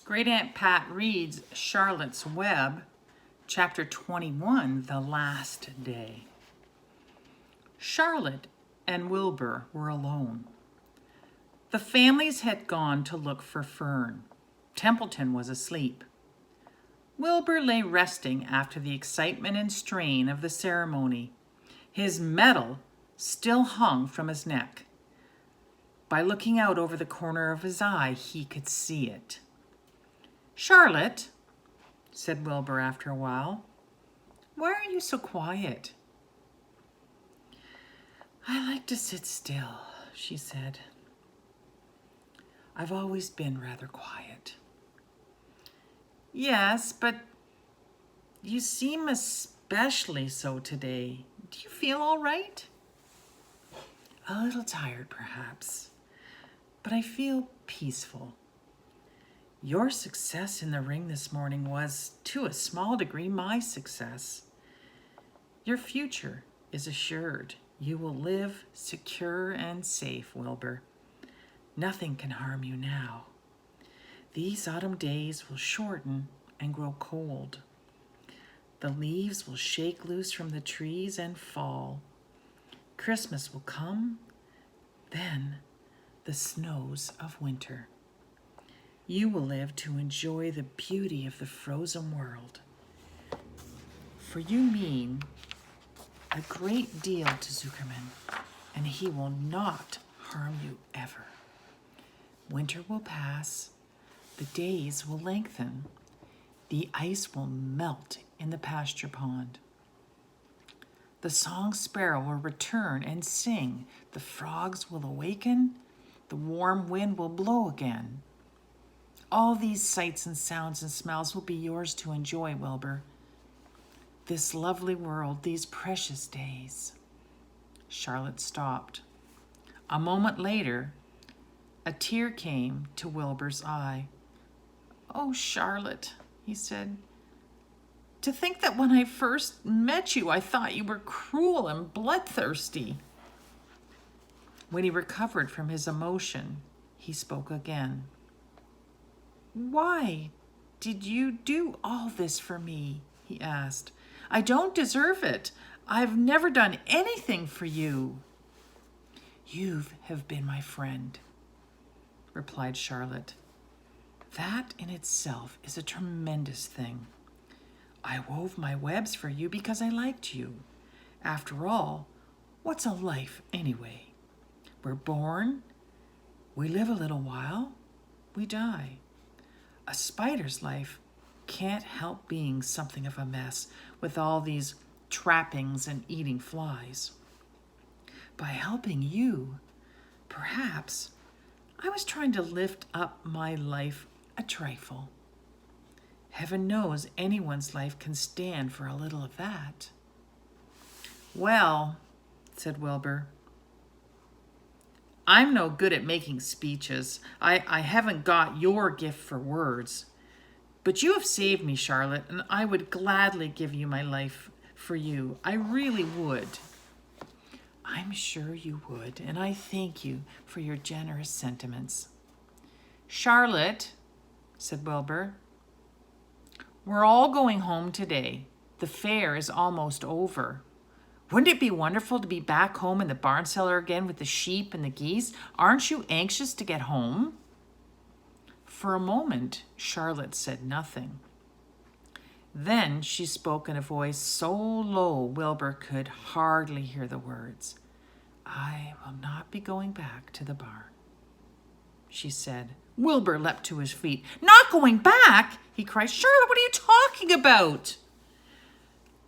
Great Aunt Pat reads Charlotte's Web, Chapter 21, The Last Day. Charlotte and Wilbur were alone. The families had gone to look for Fern. Templeton was asleep. Wilbur lay resting after the excitement and strain of the ceremony. His medal still hung from his neck. By looking out over the corner of his eye, he could see it. "Charlotte," said Wilbur after a while, "why are you so quiet?" "I like to sit still," she said. "I've always been rather quiet." "Yes, but you seem especially so today. Do you feel all right?" "A little tired, perhaps, but I feel peaceful. Your success in the ring this morning was, to a small degree, my success. Your future is assured. You will live secure and safe, Wilbur. Nothing can harm you now. These autumn days will shorten and grow cold. The leaves will shake loose from the trees and fall. Christmas will come, then the snows of winter. You will live to enjoy the beauty of the frozen world. For you mean a great deal to Zuckerman, and he will not harm you ever. Winter will pass, the days will lengthen, the ice will melt in the pasture pond. The song sparrow will return and sing, the frogs will awaken, the warm wind will blow again. All these sights and sounds and smells will be yours to enjoy, Wilbur. This lovely world, these precious days." Charlotte stopped. A moment later, a tear came to Wilbur's eye. "Oh, Charlotte," he said, "to think that when I first met you, I thought you were cruel and bloodthirsty." When he recovered from his emotion, he spoke again. "Why did you do all this for me?" he asked. "I don't deserve it. I've never done anything for you." "You have been my friend," replied Charlotte. "That in itself is a tremendous thing. I wove my webs for you because I liked you. After all, what's a life anyway? We're born, we live a little while, we die. A spider's life can't help being something of a mess with all these trappings and eating flies. By helping you, perhaps I was trying to lift up my life a trifle. Heaven knows anyone's life can stand for a little of that." "Well," said Wilbur, "I'm no good at making speeches. I haven't got your gift for words. But you have saved me, Charlotte, and I would gladly give you my life for you. I really would." "I'm sure you would, and I thank you for your generous sentiments." "Charlotte," said Wilbur, "we're all going home today. The fair is almost over. Wouldn't it be wonderful to be back home in the barn cellar again with the sheep and the geese? Aren't you anxious to get home?" For a moment, Charlotte said nothing. Then she spoke in a voice so low Wilbur could hardly hear the words. "I will not be going back to the barn," she said. Wilbur leapt to his feet. "Not going back?" he cried. "Charlotte, what are you talking about?"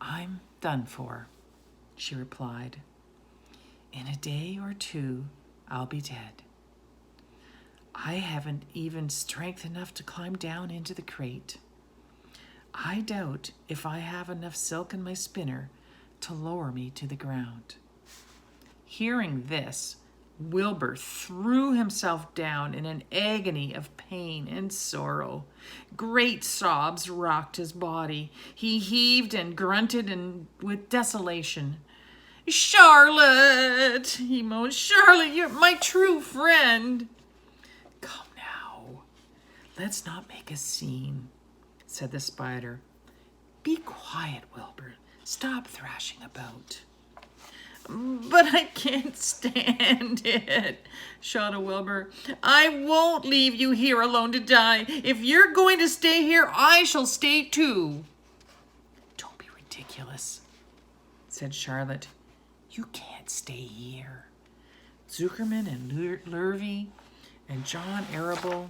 "I'm done for," she replied. "In a day or two, I'll be dead. I haven't even strength enough to climb down into the crate. I doubt if I have enough silk in my spinner to lower me to the ground." Hearing this, Wilbur threw himself down in an agony of pain and sorrow. Great sobs rocked his body. He heaved and grunted with desolation. "Charlotte," he moaned, "Charlotte, you're my true friend." "Come now, Let's not make a scene, said the spider. Be quiet, Wilbur. Stop thrashing about. But I can't stand it, shouted Wilbur. I won't leave you here alone to die. If you're going to stay here, I shall stay too. Don't be ridiculous, said Charlotte. You can't stay here. Zuckerman and Lurvy and John Arable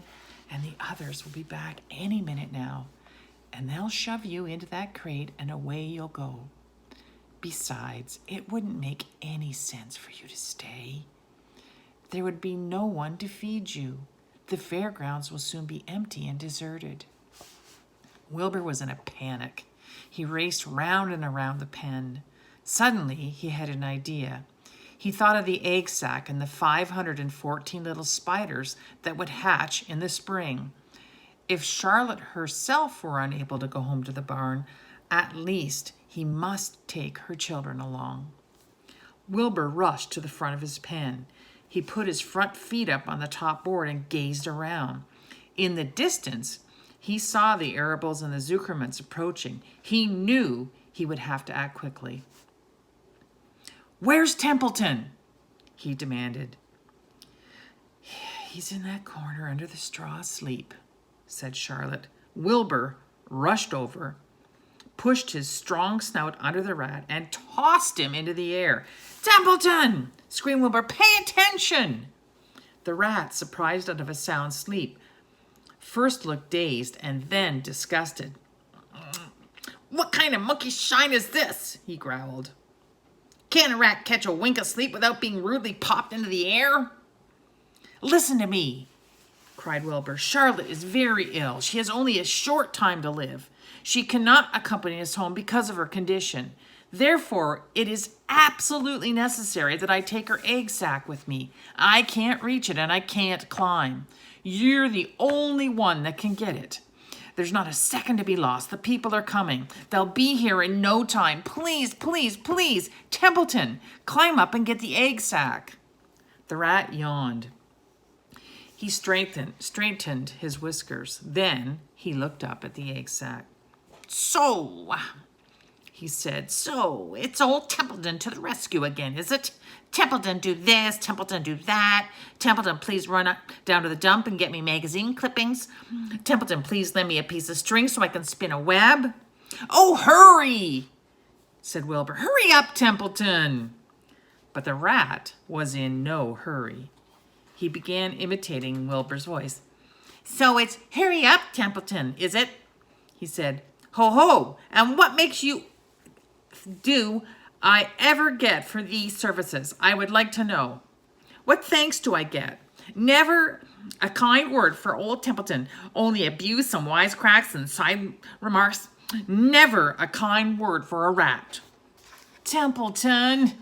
and the others will be back any minute now, and they'll shove you into that crate and away you'll go. Besides, it wouldn't make any sense for you to stay. There would be no one to feed you. The fairgrounds will soon be empty and deserted. Wilbur was in a panic. He raced round and around the pen. Suddenly, he had an idea. He thought of the egg sack and the 514 little spiders that would hatch in the spring. If Charlotte herself were unable to go home to the barn, at least he must take her children along. Wilbur rushed to the front of his pen. He put his front feet up on the top board and gazed around. In the distance, he saw the Arables and the Zuckermans approaching. He knew he would have to act quickly. Where's Templeton? He demanded. He's in that corner under the straw asleep, said Charlotte. Wilbur rushed over, pushed his strong snout under the rat, and tossed him into the air. Templeton! Screamed Wilbur. Pay attention! The rat, surprised out of a sound sleep, first looked dazed and then disgusted. What kind of monkey shine is this? He growled. Can't a rat catch a wink of sleep without being rudely popped into the air? Listen to me, cried Wilbur. Charlotte is very ill. She has only a short time to live. She cannot accompany us home because of her condition. Therefore, it is absolutely necessary that I take her egg sack with me. I can't reach it and I can't climb. You're the only one that can get it. There's not a second to be lost. The people are coming. They'll be here in no time. Please, please, please, Templeton, climb up and get the egg sack. The rat yawned. He straightened his whiskers. Then he looked up at the egg sack. So, he said, so it's old Templeton to the rescue again, is it? Templeton, do this. Templeton, do that. Templeton, please run down to the dump and get me magazine clippings. Templeton, please lend me a piece of string so I can spin a web. Oh, hurry, said Wilbur. Hurry up, Templeton. But the rat was in no hurry. He began imitating Wilbur's voice. So it's hurry up, Templeton, is it? He said. Ho, ho, and what makes you do I ever get for these services? I would like to know. What thanks do I get? Never a kind word for old Templeton, only abuse and wisecracks and side remarks. Never a kind word for a rat. Templeton,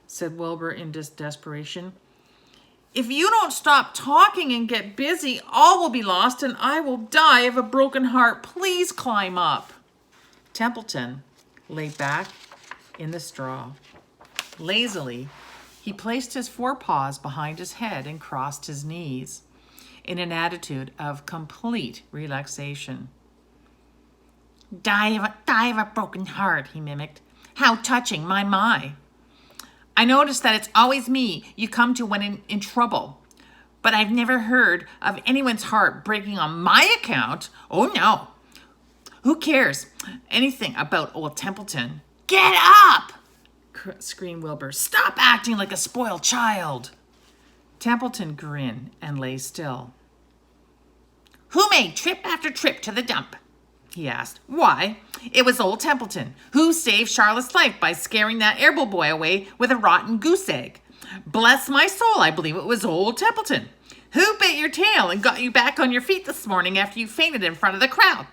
said Wilbur in desperation. If you don't stop talking and get busy, all will be lost and I will die of a broken heart. Please climb up. Templeton lay back in the straw. Lazily, he placed his forepaws behind his head and crossed his knees in an attitude of complete relaxation. Die of a broken heart, he mimicked. How touching, my. I notice that it's always me you come to when in trouble. But I've never heard of anyone's heart breaking on my account. Oh, no. Who cares anything about old Templeton? Get up! Screamed Wilbur. Stop acting like a spoiled child. Templeton grinned and lay still. Who made trip after trip to the dump? He asked. Why, it was old Templeton, who saved Charlotte's life by scaring that Arable boy away with a rotten goose egg. Bless my soul, I believe it was old Templeton. Who bit your tail and got you back on your feet this morning after you fainted in front of the crowd?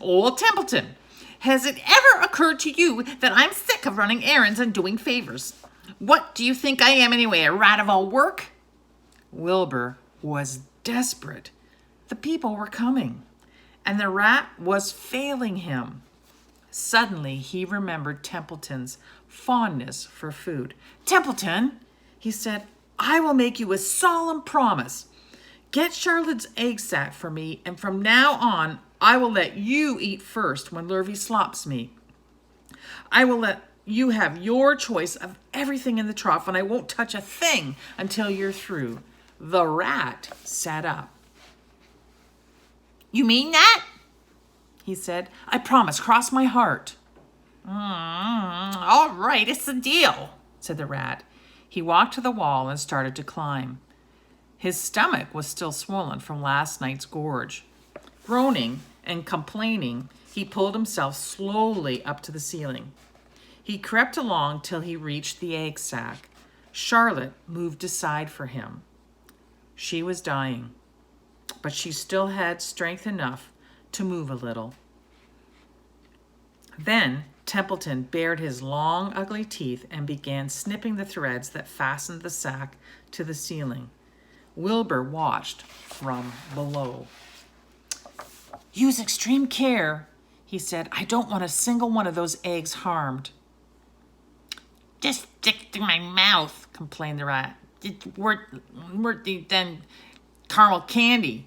Old Templeton. Has it ever occurred to you that I'm sick of running errands and doing favors? What do you think I am anyway, a rat of all work? Wilbur was desperate. The people were coming, and the rat was failing him. Suddenly, he remembered Templeton's fondness for food. Templeton, he said, I will make you a solemn promise. Get Charlotte's egg sac for me, and from now on, I will let you eat first when Lurvy slops me. I will let you have your choice of everything in the trough, and I won't touch a thing until you're through." The rat sat up. "You mean that?" he said. "I promise, cross my heart." "All right, it's a deal," said the rat. He walked to the wall and started to climb. His stomach was still swollen from last night's gorge. Groaning and complaining, he pulled himself slowly up to the ceiling. He crept along till he reached the egg sac. Charlotte moved aside for him. She was dying, but she still had strength enough to move a little. Then Templeton bared his long, ugly teeth and began snipping the threads that fastened the sack to the ceiling. Wilbur watched from below. "Use extreme care," he said. "I don't want a single one of those eggs harmed." "Just stick to my mouth," complained the rat. "It's worth than caramel candy."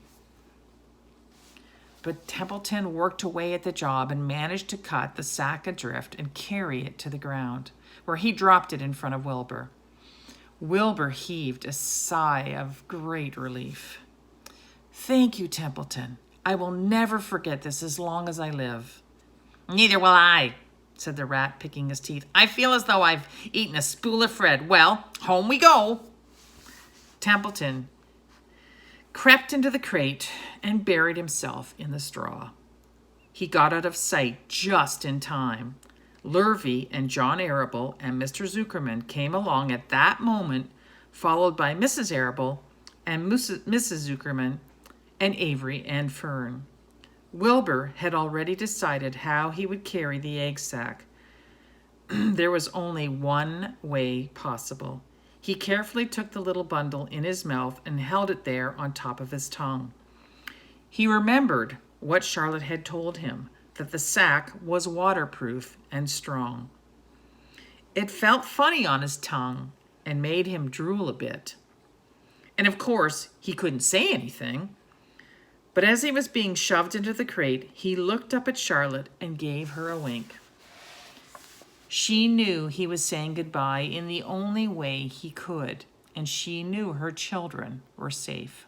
But Templeton worked away at the job and managed to cut the sack adrift and carry it to the ground, where he dropped it in front of Wilbur. Wilbur heaved a sigh of great relief. "Thank you, Templeton. I will never forget this as long as I live." "Neither will I," said the rat, picking his teeth. "I feel as though I've eaten a spool of thread. Well, home we go." Templeton crept into the crate and buried himself in the straw. He got out of sight just in time. Lurvy and John Arable and Mr. Zuckerman came along at that moment, followed by Mrs. Arable and Mrs. Zuckerman and Avery and Fern. Wilbur had already decided how he would carry the egg sac. There was only one way possible. He carefully took the little bundle in his mouth and held it there on top of his tongue. He remembered what Charlotte had told him, that the sack was waterproof and strong. It felt funny on his tongue and made him drool a bit. And of course, he couldn't say anything. But as he was being shoved into the crate, he looked up at Charlotte and gave her a wink. She knew he was saying goodbye in the only way he could, and she knew her children were safe.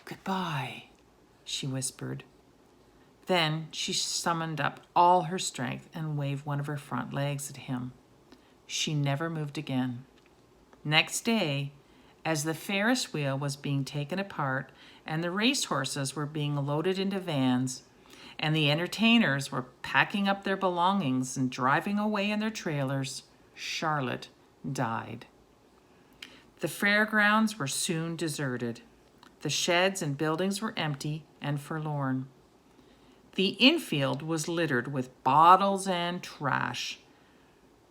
"Goodbye," she whispered. Then she summoned up all her strength and waved one of her front legs at him. She never moved again. Next day, as the Ferris wheel was being taken apart and the racehorses were being loaded into vans, and the entertainers were packing up their belongings and driving away in their trailers, Charlotte died. The fairgrounds were soon deserted. The sheds and buildings were empty and forlorn. The infield was littered with bottles and trash.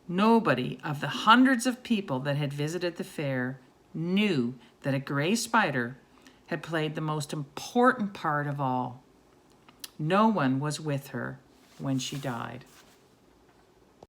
Nobody of the hundreds of people that had visited the fair knew that a gray spider had played the most important part of all. No one was with her when she died.